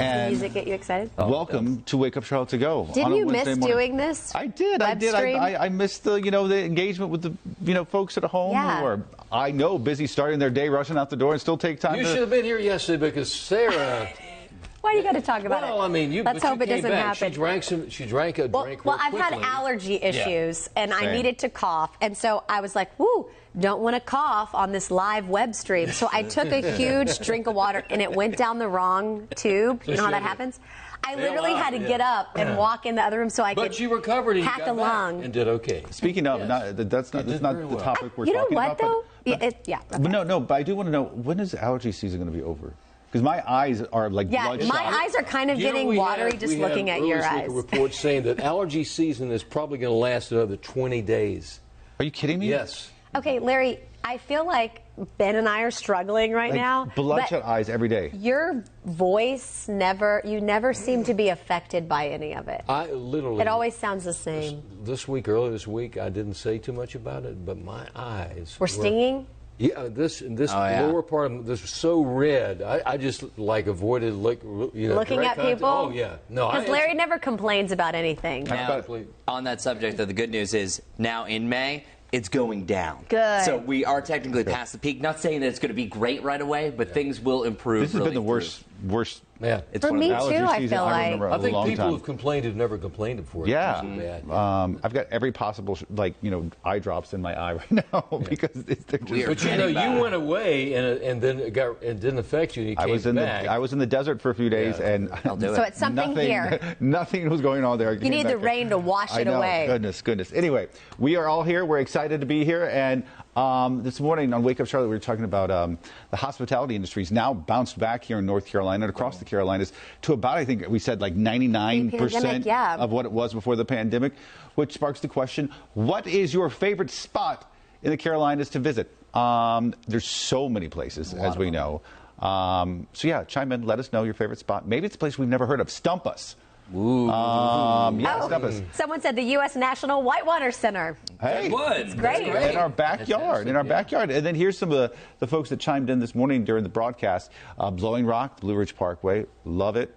the music get you excited? Welcome to Wake Up Charlotte to go. Didn't you miss doing this? I did. I missed the engagement with the folks at home who are, I know, busy starting their day, rushing out the door, and still take time. You should have been here yesterday because Sarah. Why do you got to talk about it? Well, I mean, let's hope it doesn't happen. She drank a drink. Well, I've had allergy issues, and I needed to cough, and so I was like, "Woo, don't want to cough on this live web stream." So I took a huge drink of water, and it went down the wrong tube. You know how that happens? I literally had to get up and walk in the other room so I could. But you recovered and hack a lung and did okay. Speaking of, that's not the topic we're talking about. You know what though? But no. But I do want to know, when is allergy season going to be over? Because my eyes are like bloodshot. My eyes are kind of getting watery just looking at your eyes. Reports saying that allergy season is probably going to last another 20 days. Are you kidding me? Yes. Okay, Larry, I feel like Ben and I are struggling right now. Bloodshot eyes every day. Your voice you never seem to be affected by any of it. It always sounds the same. Earlier this week, I didn't say too much about it, but my eyes were stinging? Yeah, this lower part of this was so red. I just avoided looking at people. Oh yeah, no. Because Larry never complains about anything. Now, on that subject, though, the good news is now in May, it's going down. Good. So we are technically past the peak. Not saying that it's going to be great right away, but things will improve. This has been the worst. Yeah, it's for me too. I feel like I think people who've complained have never complained before. Yeah, I've got every possible eye drops in my eye right now because they're just. But you went away and then it didn't affect you. And you came back. I was in the desert for a few days and so it's something here. Nothing was going on there. You need the rain to wash it away. Goodness. Anyway, we are all here. We're excited to be here and. This morning on Wake Up Charlotte, we were talking about the hospitality industry's now bounced back here in North Carolina and across the Carolinas to about, I think we said, like 99% of what it was before the pandemic, which sparks the question, what is your favorite spot in the Carolinas to visit? There's so many places, as we know. So yeah, chime in, let us know your favorite spot. Maybe it's a place we've never heard of. Stump us. Ooh. Stump us. Someone said the U.S. National Whitewater Center. Hey, it's great. In our backyard. And then here's some of the folks that chimed in this morning during the broadcast. Blowing Rock, Blue Ridge Parkway, love it.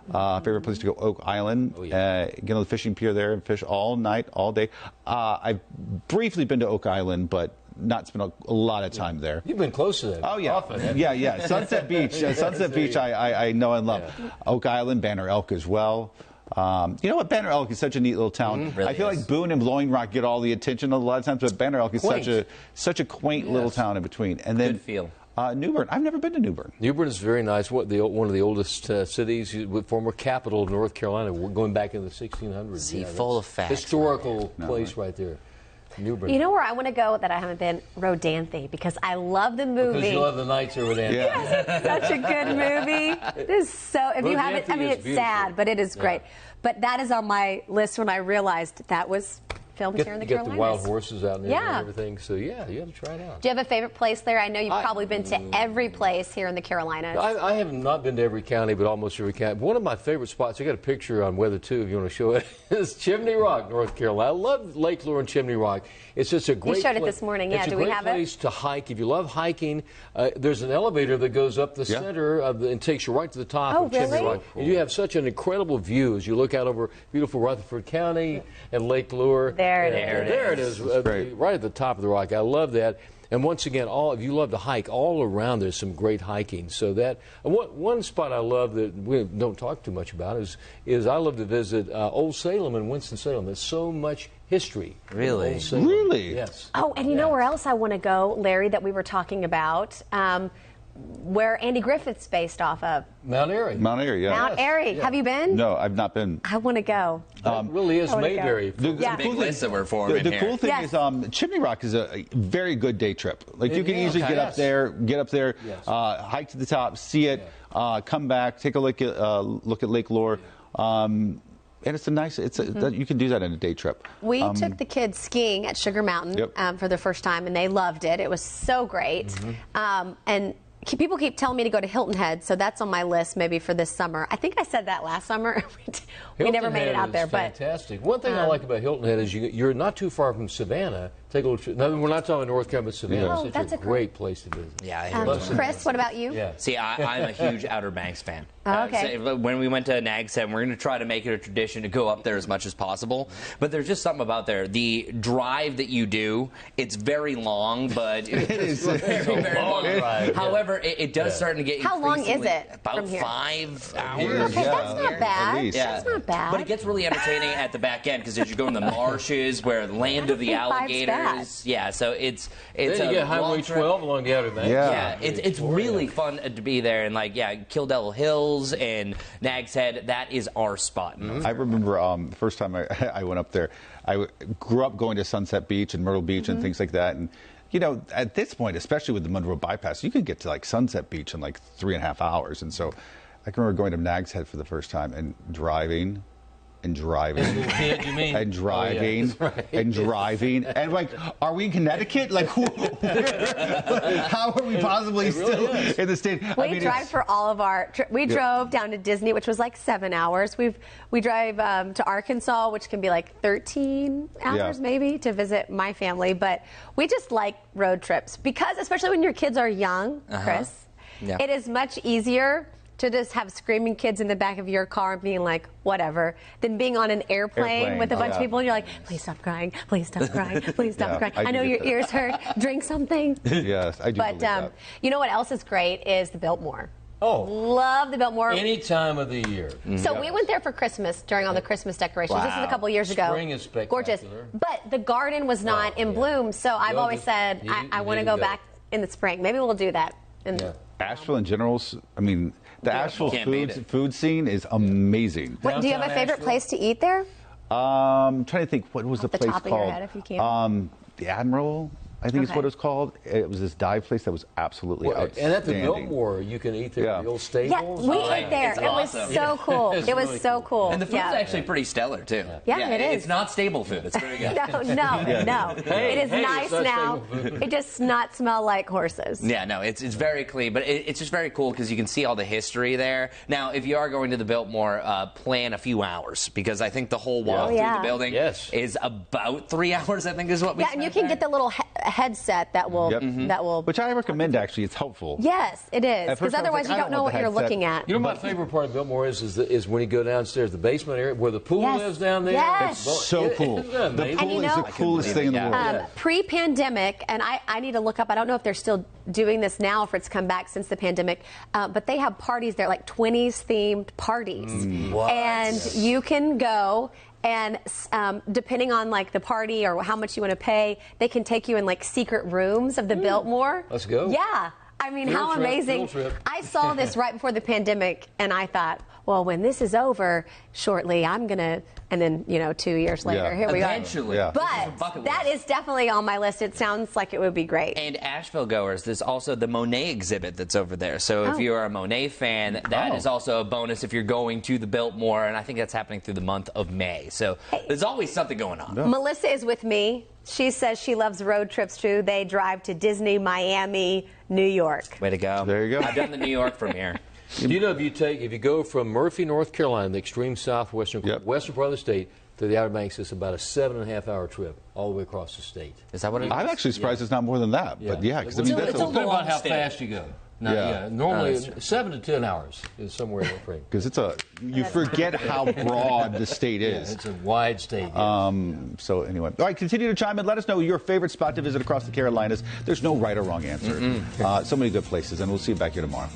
Favorite place to go, Oak Island. Get on the fishing pier there and fish all night, all day. I've briefly been to Oak Island, but not spent a lot of time there. You've been close to that. Oh yeah, often. yeah. Sunset Beach, I know and love. Yeah. Oak Island, Banner Elk as well. You know what? Banner Elk is such a neat little town. Really I feel like Boone and Blowing Rock get all the attention a lot of times, but Banner Elk is such a quaint little town in between. And then good feel. New Bern. I've never been to New Bern. New Bern is very nice. One of the oldest cities, former capital of North Carolina, going back in the 1600s. See, full of facts. Historical place right there. New Bern. You know where I want to go that I haven't been? Rodanthe, because I love the movie. Because you love the nights at Rodanthe. Yes, it's such a good movie. It is so. If you haven't, I mean, it's sad, but it is great. But that is on my list when I realized that was filmed here in the Carolinas. Get the wild horses out there and everything. So yeah, you have to try it out. Do you have a favorite place there? I know you've probably been to every place here in the Carolinas. I have not been to every county, but almost every county. One of my favorite spots, I got a picture on Weather 2 if you want to show it, is Chimney Rock, North Carolina. I love Lake Lure and Chimney Rock. It's just a great You showed it this morning, yeah. Do we have it? It's a great place to hike. If you love hiking, there's an elevator that goes up the center and takes you right to the top of Chimney Rock. And you have such an incredible view as you look out over beautiful Rutherford County and Lake Lure. There it is. Right at the top of the rock. I love that. And once again, if you love to hike, all around there's some great hiking. So that one spot I love that we don't talk too much about is I love to visit Old Salem and Winston-Salem. There's so much history. Really? Really? Yes. Oh, and you know where else I want to go, Larry, that we were talking about? Where Andy Griffith's based off of. Mount Airy. Mount Airy, yeah. Mount Airy. Have you been? No, I've not been. I want to go. It really is Mayberry. The big list that we're forming The cool thing is Chimney Rock is a very good day trip. Like you can easily get up there, hike to the top, see it, come back, take a look at Lake Lure. And it's a nice, you can do that in a day trip. We took the kids skiing at Sugar Mountain for the first time, and they loved it. It was so great. And people keep telling me to go to Hilton Head, so that's on my list maybe for this summer. I think I said that last summer. we never made it out there. Fantastic. One thing I like about Hilton Head is you're not too far from Savannah. Take a little trip. No, we're not talking North Carolina, but Savannah. Oh, that's a great place to visit. Yeah, I hear Chris, what about you? Yeah. See, I'm a huge Outer Banks fan. Oh, okay. So when we went to Nags Head, we're going to try to make it a tradition to go up there as much as possible. But there's just something about there. The drive that you do, it's very long, but it's very long. Drive, However, it does start to get How long is it about from here? 5 hours. Okay, that's not bad. least. That's not bad. But it gets really entertaining at the back end because as you go in the marshes, where the land of the think 5's alligators. Yeah, so it's Then you get Highway 12 along the Outer Banks. yeah, it's really fun to be there, and Kildare Hills and Nags Head, that is our spot. I remember the first time I went up there, I grew up going to Sunset Beach and Myrtle Beach and things like that, and at this point, especially with the Monroe Bypass, you could get to Sunset Beach in 3.5 hours, and so I can remember going to Nags Head for the first time and driving. And driving, Kid, you mean? and driving, and driving, and are we in Connecticut? How are we possibly still in the state? We drive for all of our. We drove down to Disney, which was 7 hours. We drive to Arkansas, which can be 13 hours maybe to visit my family. But we just like road trips because, especially when your kids are young, Chris, it is much easier to just have screaming kids in the back of your car and being whatever, than being on an airplane with a bunch of people and you're please stop crying, please stop crying, please stop crying. I know your ears hurt. Drink something. Yes, I do. But you know what else is great is the Biltmore. Oh. Love the Biltmore. Any time of the year. So we went there for Christmas during all the Christmas decorations. This is a couple years ago. Spring is spectacular. Gorgeous. But the garden was not in bloom, so I've always said I want to go back in the spring. Maybe we'll do that. Asheville in general, the Asheville food scene is amazing. Do you have a favorite place to eat there? I'm trying to think, what was the place top called? Of your head, if you can. The Admiral, I think is what it was called. It was this dive place that was absolutely outstanding. And at the Biltmore, you can eat there. The old stables. Yeah, we ate there. It was so cool. It was so cool. And the food's actually pretty stellar too. Yeah, it is. It's not stable food. It's very good. No. It is nice now. It does not smell like horses. Yeah, no, it's very clean, but it's just very cool because you can see all the history there. Now, if you are going to the Biltmore, plan a few hours because I think the whole walk through the building is about 3 hours. I think is what we. Yeah, and you can get the little headset that will which I recommend. Actually, it's helpful. Yes, it is because otherwise you don't know what you're looking at. You know, my favorite part of Biltmore is when you go downstairs, the basement area where the pool is down there. Yes. It's so cool. The pool is the coolest thing in the world. Pre-pandemic, and I need to look up. I don't know if they're still doing this now, if it's come back since the pandemic. But they have parties there, 20s themed parties, and you can go. And depending on the party or how much you want to pay, they can take you in secret rooms of the Biltmore. Let's go. Yeah. I mean, how amazing. I saw this right before the pandemic, and I thought, well, when this is over shortly, I'm going to, and then, 2 years later, here we are. Eventually. But that is definitely on my list. It sounds like it would be great. And Asheville goers, there's also the Monet exhibit that's over there. So if you're a Monet fan, that is also a bonus if you're going to the Biltmore, and I think that's happening through the month of May. So there's always something going on. Melissa is with me. She says she loves road trips too. They drive to Disney, Miami, New York. Way to go. There you go. I've done the New York from here. Do you know if you go from Murphy, North Carolina, the extreme southwestern western part of the state, to the Outer Banks, it's about a 7.5-hour trip all the way across the state. Is that what it is? I'm actually surprised it's not more than that. But because it's that's a little about how fast you go. Normally 7 to 10 hours is somewhere in the frame. Because you forget how broad the state is. It's a wide state. So anyway, all right, continue to chime in. Let us know your favorite spot to visit across the Carolinas. There's no right or wrong answer. So many good places, and we'll see you back here tomorrow.